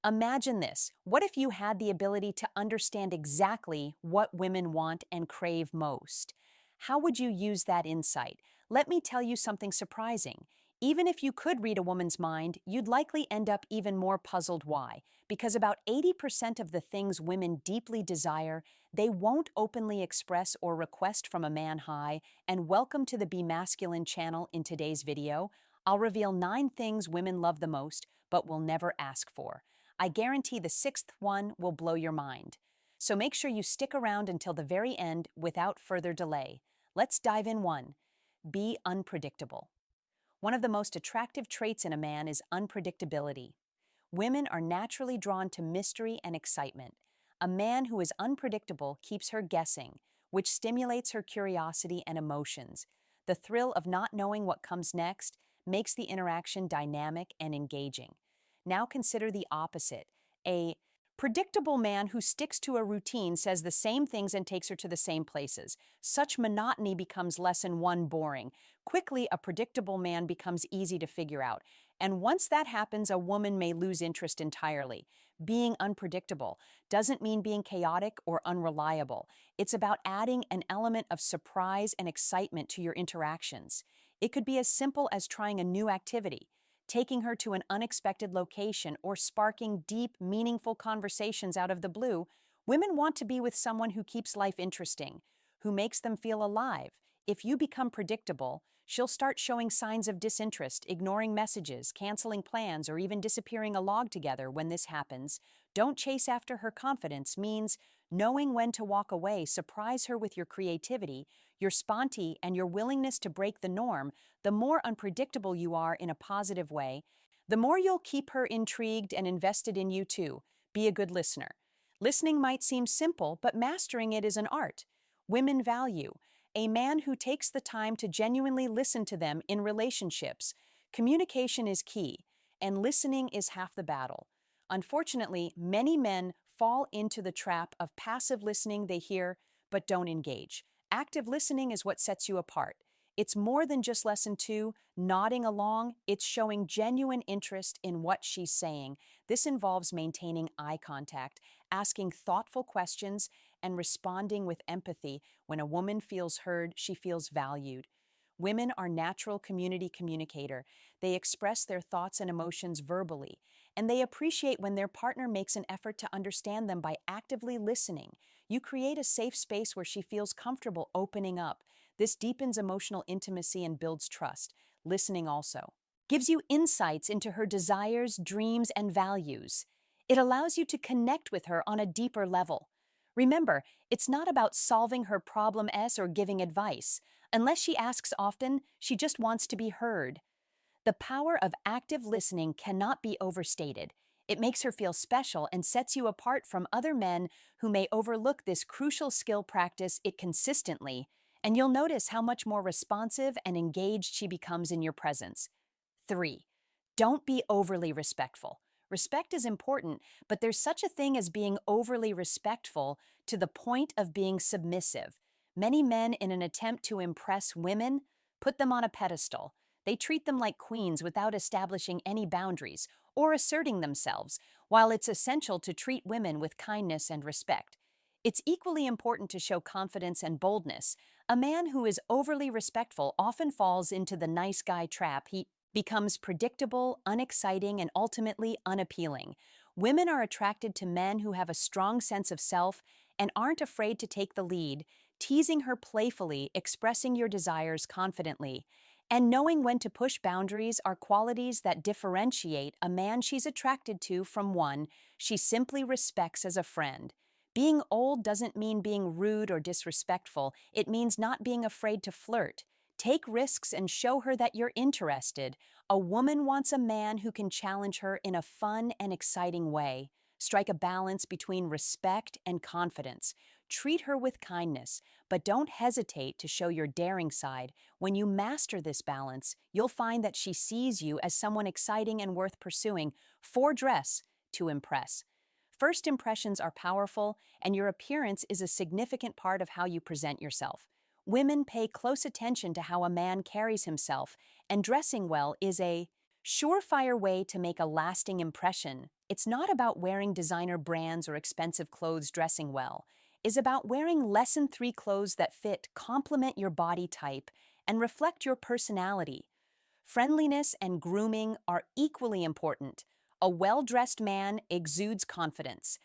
Imagine this. What if you had the ability to understand exactly what women want and crave most? How would you use that insight? Let me tell you something surprising. Even if you could read a woman's mind, you'd likely end up even more puzzled why. Because about 80% of the things women deeply desire, they won't openly express or request from a man. Hi, and welcome to the Be Masculine channel. In today's video, I'll reveal 9 things women love the most, but will never ask for. I guarantee the sixth one will blow your mind. So make sure you stick around until the very end without further delay. Let's dive in. 1. Be unpredictable. One of the most attractive traits in a man is unpredictability. Women are naturally drawn to mystery and excitement. A man who is unpredictable keeps her guessing, which stimulates her curiosity and emotions. The thrill of not knowing what comes next makes the interaction dynamic and engaging. Now consider the opposite. A predictable man who sticks to a routine, says the same things, and takes her to the same places. Such monotony becomes lesson 1 boring. Quickly, a predictable man becomes easy to figure out. And once that happens, a woman may lose interest entirely. Being unpredictable doesn't mean being chaotic or unreliable. It's about adding an element of surprise and excitement to your interactions. It could be as simple as trying a new activity, taking her to an unexpected location, or sparking deep, meaningful conversations out of the blue. Women want to be with someone who keeps life interesting, who makes them feel alive. If you become predictable, she'll start showing signs of disinterest, ignoring messages, canceling plans, or even disappearing along together. When this happens, don't chase after her. Confidence means knowing when to walk away. Surprise her with your creativity, your spontaneity, and your willingness to break the norm. The more unpredictable you are in a positive way, the more you'll keep her intrigued and invested in you too. Be a good listener. Listening might seem simple, but mastering it is an art. Women value a man who takes the time to genuinely listen to them in relationships. Communication is key, and listening is half the battle. Unfortunately, many men fall into the trap of passive listening. They hear but don't engage. Active listening is what sets you apart. It's more than just lesson 2, nodding along. It's showing genuine interest in what she's saying. This involves maintaining eye contact, asking thoughtful questions, and responding with empathy. When a woman feels heard, she feels valued. Women are natural communicator. They express their thoughts and emotions verbally, and they appreciate when their partner makes an effort to understand them by actively listening. You create a safe space where she feels comfortable opening up. This deepens emotional intimacy and builds trust. Listening also gives you insights into her desires, dreams, and values. It allows you to connect with her on a deeper level. Remember, it's not about solving her problems or giving advice. Unless she asks often, she just wants to be heard. The power of active listening cannot be overstated. It makes her feel special and sets you apart from other men who may overlook this crucial skill. Practice it consistently, and you'll notice how much more responsive and engaged she becomes in your presence. 3. Don't be overly respectful. Respect is important, but there's such a thing as being overly respectful to the point of being submissive. Many men, in an attempt to impress women, put them on a pedestal. They treat them like queens without establishing any boundaries or asserting themselves. While it's essential to treat women with kindness and respect, it's equally important to show confidence and boldness. A man who is overly respectful often falls into the nice guy trap. He becomes predictable, unexciting, and ultimately unappealing. Women are attracted to men who have a strong sense of self and aren't afraid to take the lead. Teasing her playfully, expressing your desires confidently, and knowing when to push boundaries are qualities that differentiate a man she's attracted to from one she simply respects as a friend. Being old doesn't mean being rude or disrespectful. It means not being afraid to flirt. Take risks and show her that you're interested. A woman wants a man who can challenge her in a fun and exciting way. Strike a balance between respect and confidence. Treat her with kindness, but don't hesitate to show your daring side. When you master this balance, you'll find that she sees you as someone exciting and worth pursuing. 4. Dress to impress. First impressions are powerful, and your appearance is a significant part of how you present yourself. Women pay close attention to how a man carries himself, and dressing well is a surefire way to make a lasting impression. It's not about wearing designer brands or expensive clothes dressing well. It's about wearing lesson 3 clothes that fit, complement your body type, and reflect your personality. Friendliness and grooming are equally important. A well-dressed man exudes confidence.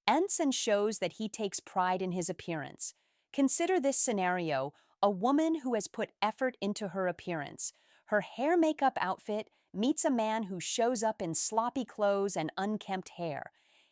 Ensign shows that he takes pride in his appearance. Consider this scenario: a woman who has put effort into her appearance. Her hair makeup outfit meets a man who shows up in sloppy clothes and unkempt hair.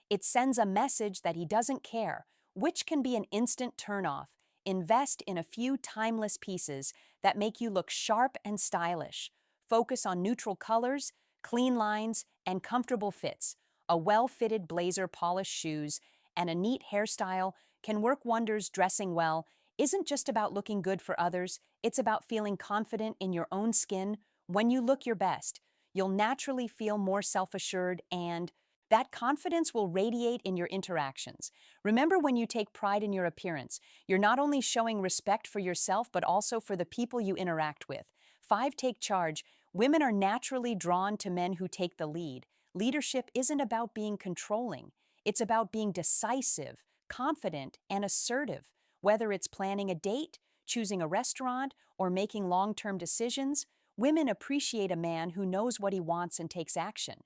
It sends a message that he doesn't care, which can be an instant turnoff. Invest in a few timeless pieces that make you look sharp and stylish. Focus on neutral colors, clean lines, and comfortable fits. A well-fitted blazer, polished shoes, and a neat hairstyle can work wonders. Dressing well isn't just about looking good for others, it's about feeling confident in your own skin. When you look your best, you'll naturally feel more self-assured, and that confidence will radiate in your interactions. Remember, when you take pride in your appearance, you're not only showing respect for yourself but also for the people you interact with. 5. Take charge. Women are naturally drawn to men who take the lead. Leadership isn't about being controlling. It's about being decisive, confident, and assertive. Whether it's planning a date, choosing a restaurant, or making long-term decisions, women appreciate a man who knows what he wants and takes action.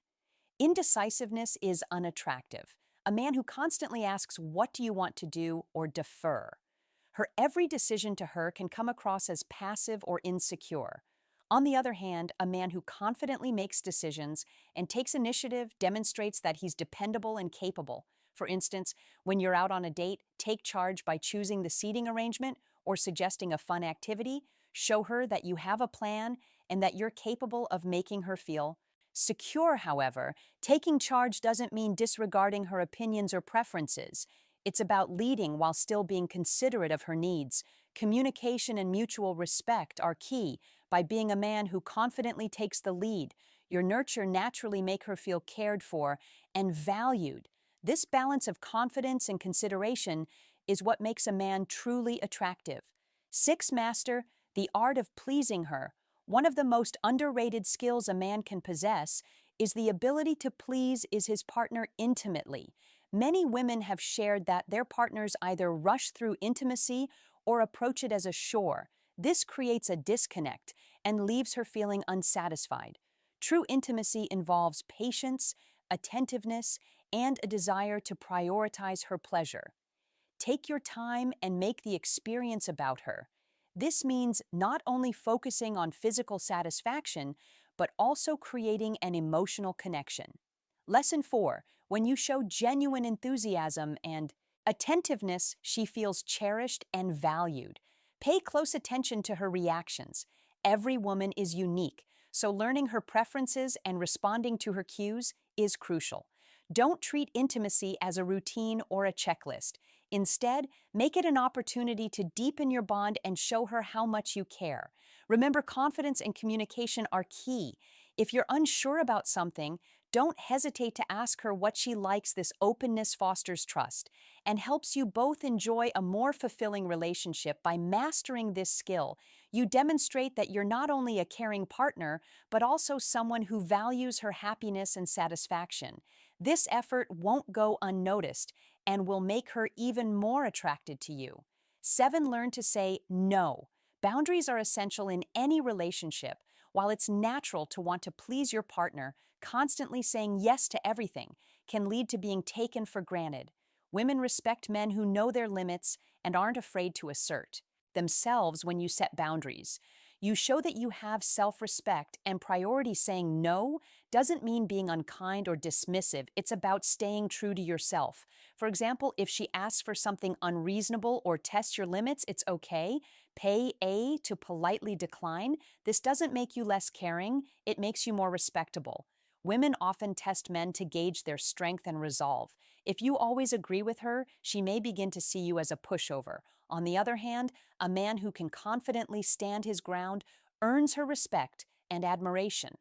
Indecisiveness is unattractive. A man who constantly asks, "What do you want to do?" or "defer." Every decision to her can come across as passive or insecure. On the other hand, a man who confidently makes decisions and takes initiative demonstrates that he's dependable and capable. For instance, when you're out on a date, take charge by choosing the seating arrangement or suggesting a fun activity. Show her that you have a plan and that you're capable of making her feel secure. However, taking charge doesn't mean disregarding her opinions or preferences. It's about leading while still being considerate of her needs. Communication and mutual respect are key. By being a man who confidently takes the lead, your nurture naturally make her feel cared for and valued. This balance of confidence and consideration is what makes a man truly attractive. 6. Master the art of pleasing her. One of the most underrated skills a man can possess is the ability to please his partner intimately. Many women have shared that their partners either rush through intimacy or approach it as a chore. This creates a disconnect and leaves her feeling unsatisfied. True intimacy involves patience, attentiveness, and a desire to prioritize her pleasure. Take your time and make the experience about her. This means not only focusing on physical satisfaction, but also creating an emotional connection. Lesson 4. When you show genuine enthusiasm and attentiveness, she feels cherished and valued. Pay close attention to her reactions. Every woman is unique, so learning her preferences and responding to her cues is crucial. Don't treat intimacy as a routine or a checklist. Instead, make it an opportunity to deepen your bond and show her how much you care. Remember, confidence and communication are key. If you're unsure about something, don't hesitate to ask her what she likes. This openness fosters trust and helps you both enjoy a more fulfilling relationship. By mastering this skill, you demonstrate that you're not only a caring partner, but also someone who values her happiness and satisfaction. This effort won't go unnoticed and will make her even more attracted to you. 7. Learn to say no. Boundaries are essential in any relationship. While it's natural to want to please your partner, constantly saying yes to everything can lead to being taken for granted. Women respect men who know their limits and aren't afraid to assert themselves when you set boundaries. You show that you have self-respect and priority. Saying no doesn't mean being unkind or dismissive. It's about staying true to yourself. For example, if she asks for something unreasonable or tests your limits, it's okay. To politely decline. This doesn't make you less caring, it makes you more respectable. Women often test men to gauge their strength and resolve. If you always agree with her, she may begin to see you as a pushover. On the other hand, a man who can confidently stand his ground earns her respect and admiration.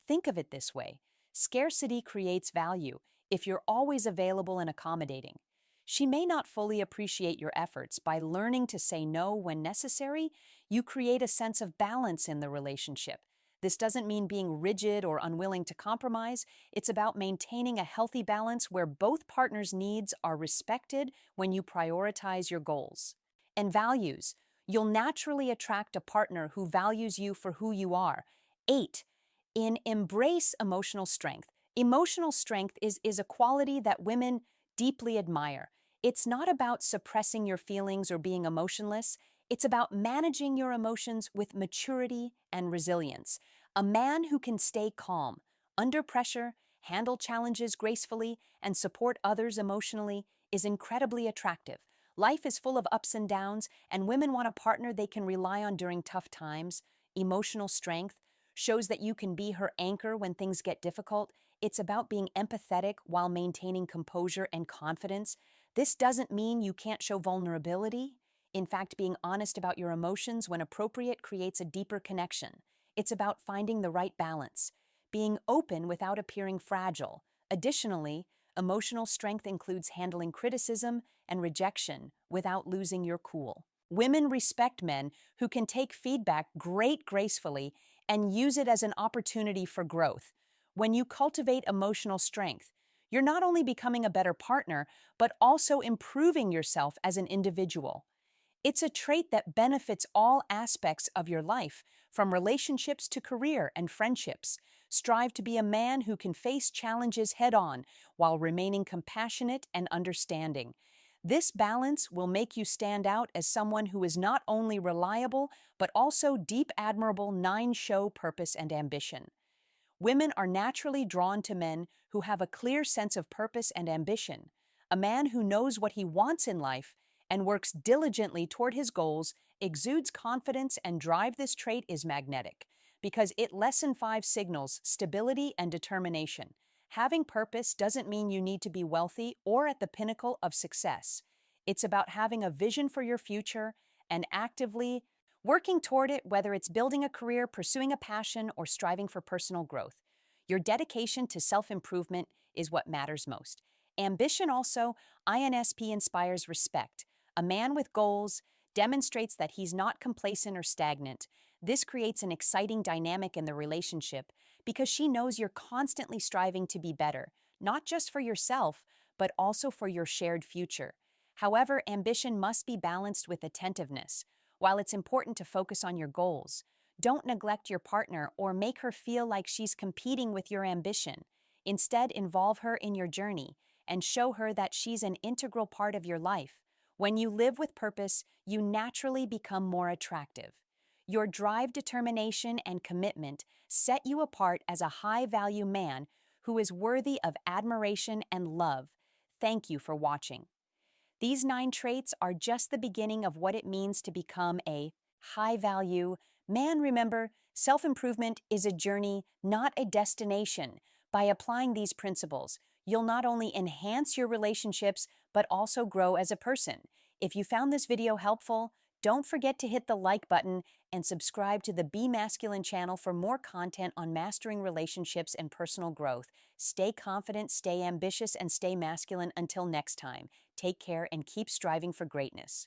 Think of it this way: scarcity creates value. If you're always available and accommodating, she may not fully appreciate your efforts. By learning to say no when necessary, you create a sense of balance in the relationship. This doesn't mean being rigid or unwilling to compromise. It's about maintaining a healthy balance where both partners' needs are respected when you prioritize your goals. And values. You'll naturally attract a partner who values you for who you are. 8. Embrace emotional strength. Emotional strength is a quality that women deeply admire. It's not about suppressing your feelings or being emotionless. It's about managing your emotions with maturity and resilience. A man who can stay calm, under pressure, handle challenges gracefully, and support others emotionally is incredibly attractive. Life is full of ups and downs, and women want a partner they can rely on during tough times. Emotional strength shows that you can be her anchor when things get difficult. It's about being empathetic while maintaining composure and confidence. This doesn't mean you can't show vulnerability. In fact, being honest about your emotions when appropriate creates a deeper connection. It's about finding the right balance, being open without appearing fragile. Additionally, emotional strength includes handling criticism and rejection without losing your cool. Women respect men who can take feedback gracefully and use it as an opportunity for growth. When you cultivate emotional strength, you're not only becoming a better partner, but also improving yourself as an individual. It's a trait that benefits all aspects of your life, from relationships to career and friendships. Strive to be a man who can face challenges head on while remaining compassionate and understanding. This balance will make you stand out as someone who is not only reliable, but also deep, admirable, show purpose and ambition. Women are naturally drawn to men who have a clear sense of purpose and ambition. A man who knows what he wants in life and works diligently toward his goals exudes confidence and drive. This trait is magnetic because it lesson 5 signals stability and determination. Having purpose doesn't mean you need to be wealthy or at the pinnacle of success. It's about having a vision for your future and actively working toward it, whether it's building a career, pursuing a passion, or striving for personal growth. Your dedication to self-improvement is what matters most. Ambition also, INSP inspires respect. A man with goals demonstrates that he's not complacent or stagnant. This creates an exciting dynamic in the relationship because she knows you're constantly striving to be better, not just for yourself, but also for your shared future. However, ambition must be balanced with attentiveness. While it's important to focus on your goals, don't neglect your partner or make her feel like she's competing with your ambition. Instead, involve her in your journey and show her that she's an integral part of your life. When you live with purpose, you naturally become more attractive. Your drive, determination, and commitment set you apart as a high-value man who is worthy of admiration and love. Thank you for watching. These 9 traits are just the beginning of what it means to become a high-value man. Remember, self-improvement is a journey, not a destination. By applying these principles, you'll not only enhance your relationships, but also grow as a person. If you found this video helpful, don't forget to hit the like button and subscribe to the Be Masculine channel for more content on mastering relationships and personal growth. Stay confident, stay ambitious, and stay masculine. Until next time, take care and keep striving for greatness.